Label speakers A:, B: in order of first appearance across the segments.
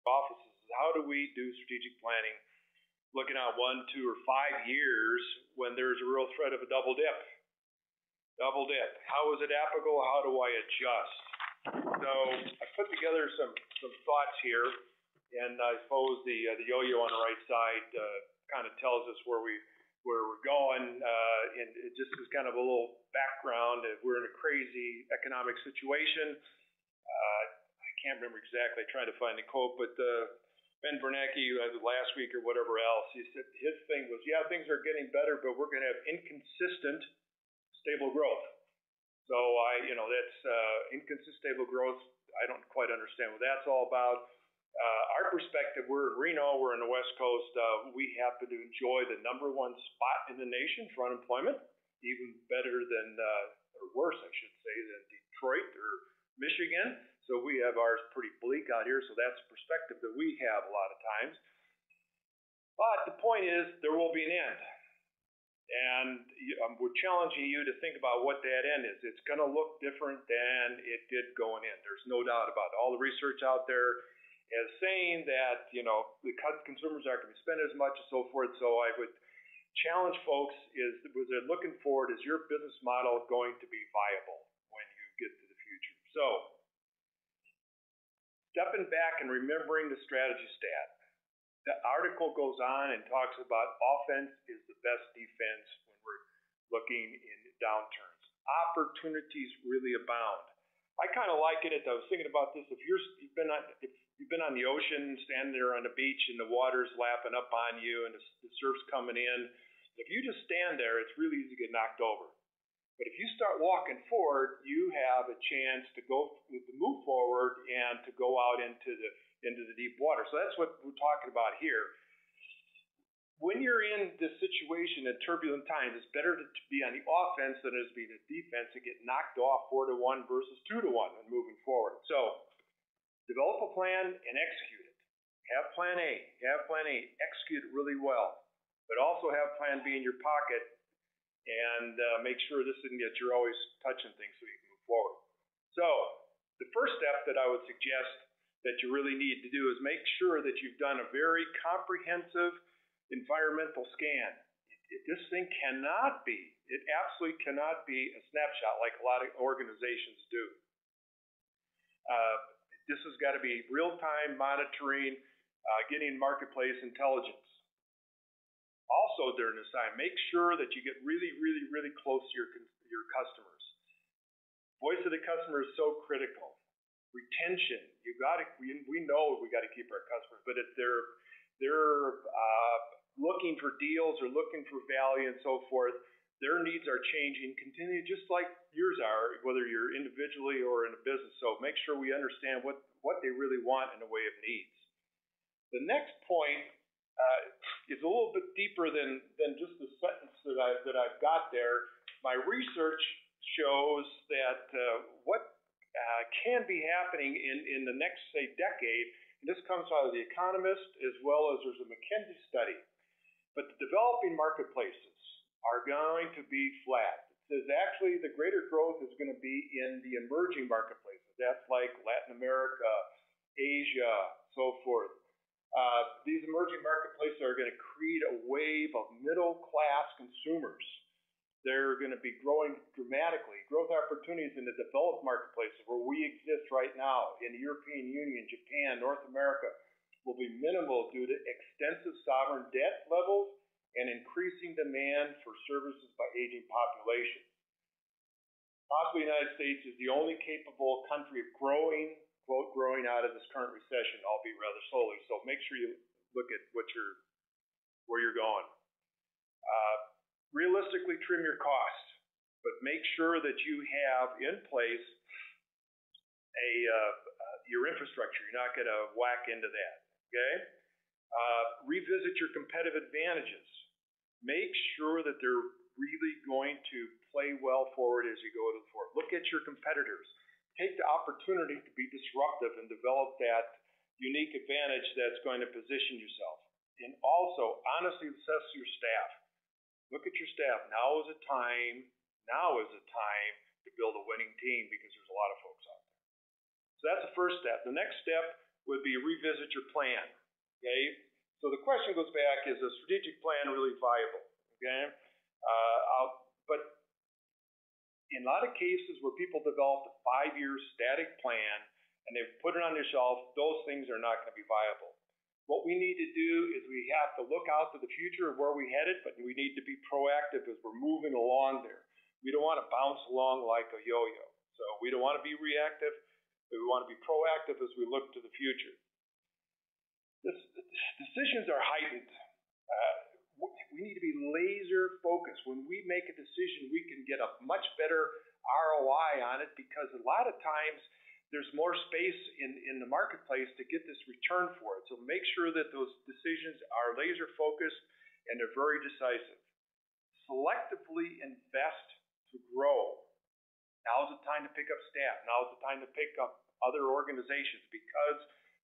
A: offices is how do we do strategic planning looking out 1, 2, or 5 years when there's a real threat of a double dip. Double dip. How is it applicable? How do I adjust? So I put together some thoughts here, and I suppose the yo-yo on the right side kind of tells us where we're going, and it just is kind of a little background. We're in a crazy economic situation. I can't remember exactly, trying to find the quote, but Ben Bernanke last week or whatever else, he said his thing was, yeah, things are getting better, but we're going to have inconsistent stable growth. So that's inconsistent stable growth. I don't quite understand what that's all about. Our perspective, we're in Reno, we're in the West Coast. We happen to enjoy the #1 spot in the nation for unemployment, even better than, or worse, I should say, than Detroit or Michigan. So we have ours pretty bleak out here. So that's a perspective that we have a lot of times. But the point is, there will be an end. And we're challenging you to think about what that end is. It's going to look different than it did going in. There's no doubt about it. All the research out there is saying that, the consumers aren't going to spend as much and so forth. So I would challenge folks was they're looking forward, is your business model going to be viable when you get to the future? So stepping back and remembering the strategy stat. The article goes on and talks about offense is the best defense when we're looking in downturns. Opportunities really abound. I kind of like it. I was thinking about this. If you've been on the ocean, standing there on the beach, and the water's lapping up on you, and the surf's coming in, if you just stand there, it's really easy to get knocked over. But if you start walking forward, you have a chance to move forward and to go out into the deep water. So that's what we're talking about here. When you're in this situation in turbulent times, it's better to be on the offense than it is to be the defense and get knocked off 4-1 versus 2-1 when moving forward. So develop a plan and execute it. Have plan A. Execute it really well. But also have plan B in your pocket and make sure this isn't that you're always touching things so you can move forward. So the first step that I would suggest that you really need to do is make sure that you've done a very comprehensive environmental scan. This thing cannot be, it absolutely cannot be a snapshot like a lot of organizations do. This has got to be real-time monitoring, getting marketplace intelligence. Also during this time, make sure that you get really, really, really close to your customers. Voice of the customer is so critical. Retention, we know we got to keep our customers, but if they're looking for deals or looking for value and so forth, their needs are changing, continue just like yours are, whether you're individually or in a business. So make sure we understand what they really want in the way of needs. The next point is a little bit deeper than just the sentence that I've got there. My research shows that what can be happening in the next, say, decade, and this comes out of The Economist as well as there's a McKinsey study, but the developing marketplaces are going to be flat. It says actually the greater growth is going to be in the emerging marketplaces. That's like Latin America, Asia, so forth. These emerging marketplaces are going to create a wave of middle-class consumers. They're going to be growing dramatically. Growth opportunities in the developed marketplaces where we exist right now in the European Union, Japan, North America will be minimal due to extensive sovereign debt levels and increasing demand for services by aging populations. Possibly the United States is the only capable country of growing, quote, growing out of this current recession, albeit rather slowly. So make sure you look at where you're going. Realistically trim your costs, but make sure that you have in place your infrastructure. You're not going to whack into that, okay? Revisit your competitive advantages. Make sure that they're really going to play well forward as you go to the forward. Look at your competitors. Take the opportunity to be disruptive and develop that unique advantage that's going to position yourself. And also, honestly assess your staff. Look at your staff. Now is a time to build a winning team because there's a lot of folks out there. So that's the first step. The next step, would be revisit your plan, okay? So the question goes back, is a strategic plan really viable, okay? But in a lot of cases where people develop a 5-year static plan and they put it on their shelf, those things are not going to be viable. What we need to do is we have to look out to the future of where we headed, but we need to be proactive as we're moving along there. We don't want to bounce along like a yo-yo. So we don't want to be reactive, but we want to be proactive as we look to the future. Decisions are heightened. We need to be laser focused. When we make a decision, we can get a much better ROI on it because a lot of times there's more space in the marketplace to get this return for it. So make sure that those decisions are laser focused and they're very decisive. Selectively invest to grow. Now's the time to pick up staff. Now's the time to pick up other organizations because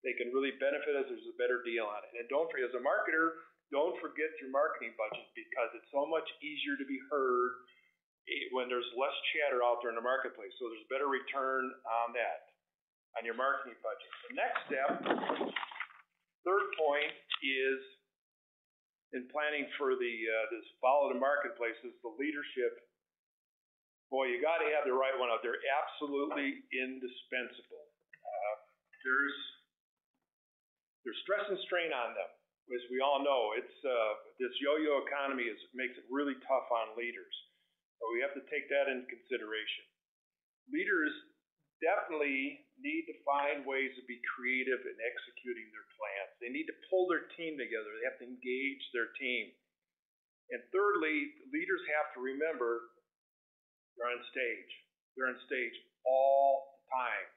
A: they can really benefit us. There's a better deal on it. And don't forget, as a marketer, don't forget your marketing budget because it's so much easier to be heard when there's less chatter out there in the marketplace. So there's better return on that, on your marketing budget. The next step, third point, is in planning for this volatile marketplace is the leadership. Boy, you got to have the right one out there. Absolutely indispensable. There's stress and strain on them, as we all know. It's this yo-yo economy makes it really tough on leaders. So we have to take that into consideration. Leaders definitely need to find ways to be creative in executing their plans. They need to pull their team together. They have to engage their team. And thirdly, leaders have to remember they're on stage. They're on stage all the time.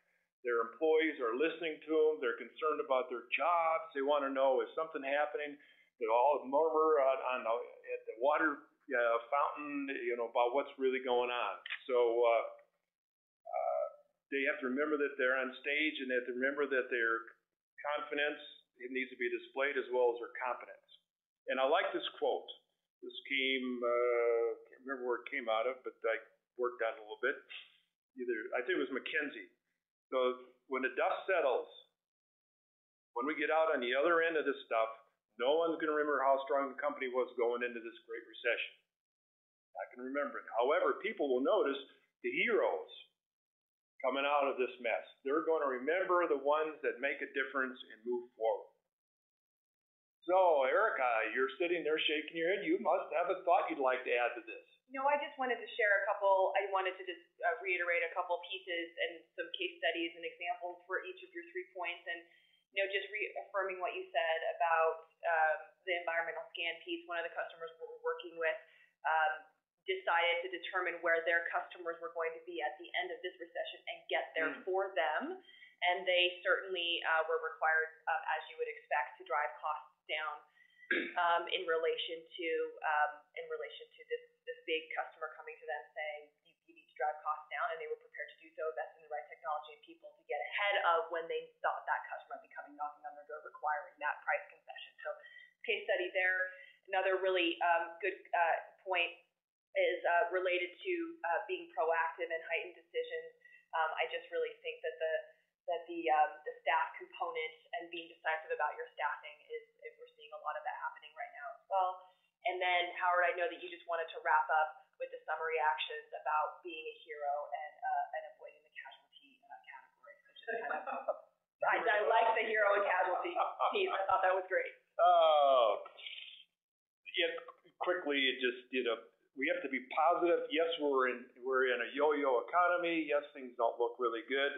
A: Their employees are listening to them. They're concerned about their jobs. They want to know if something happening. They all murmur at the water fountain, about what's really going on. So they have to remember that they're on stage, and they have to remember that their confidence needs to be displayed as well as their competence. And I like this quote. This came, can't remember where it came out of, but I worked on it a little bit. I think it was McKinsey. So when the dust settles, when we get out on the other end of this stuff, no one's going to remember how strong the company was going into this great recession. I can remember it. However, people will notice the heroes coming out of this mess. They're going to remember the ones that make a difference and move forward. So, Erica, you're sitting there shaking your head. You must have a thought you'd like to add to this.
B: No, I just wanted to share I wanted to just reiterate a couple pieces and some case studies and examples for each of your 3 points. And, just reaffirming what you said about the environmental scan piece. One of the customers we were working with decided to determine where their customers were going to be at the end of this recession and get there for them. And they certainly were required, as you would expect, to drive costs down in relation to this big customer coming to them saying you need to drive costs down, and they were prepared to do so, invest in the right technology and people to get ahead of when they thought that customer would be coming knocking on their door requiring that price concession. So case study there. Another really good point is related to being proactive and heightened decisions. I just really think that the staff component and being decisive about your staffing we're seeing a lot of that happening right now as well. And then, Howard, I know that you just wanted to wrap up with the summary actions about being a hero and avoiding the casualty category. So just kind of, I like the hero and casualty piece. I thought that was great.
A: Yeah, quickly, we have to be positive. Yes, we're in a yo-yo economy. Yes, things don't look really good.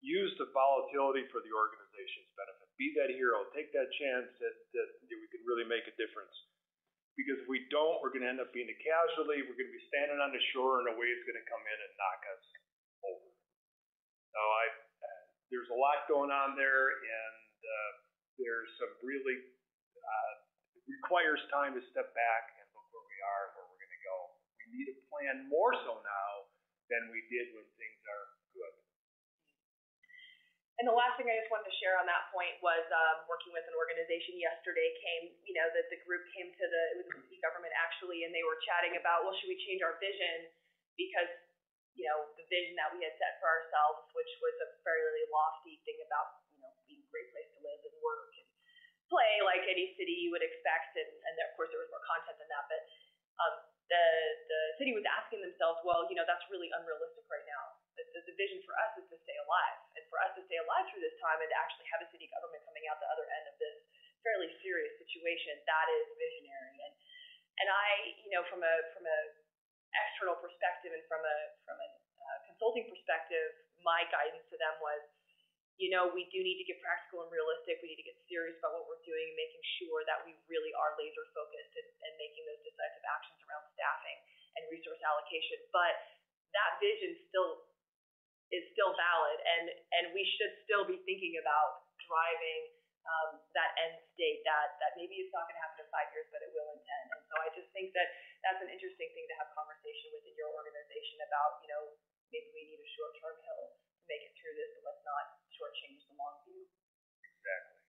A: Use the volatility for the organization's benefit. Be that hero. Take that chance that we can really make a difference. Because if we don't, we're going to end up being a casualty. We're going to be standing on the shore, and a wave's going to come in and knock us over. So there's a lot going on there, and there's some really requires time to step back and look where we are, where we're going to go. We need a plan more so now than we did when things are good.
B: And the last thing I just wanted to share on that point was working with an organization yesterday the group came to it was the city government actually, and they were chatting about, well, should we change our vision? Because, the vision that we had set for ourselves, which was a fairly lofty thing about, being a great place to play like any city you would expect, and of course there was more content than that, but the city was asking themselves, well, that's really unrealistic right now. The vision for us is to stay alive, and for us to stay alive through this time and to actually have a city government coming out the other end of this fairly serious situation, that is visionary. And I, from a external perspective and from a consulting perspective, my guidance to them was, we do need to get practical and realistic. We need to get serious about what we're doing and making sure that we really are laser focused and making those decisive actions around staffing and resource allocation. But that vision is still valid, and we should still be thinking about driving that end state that maybe it's not going to happen in 5 years, but it will in 10. And so I just think that that's an interesting thing to have conversation within your organization about, maybe we need a short-term hill to make it through this, but let's not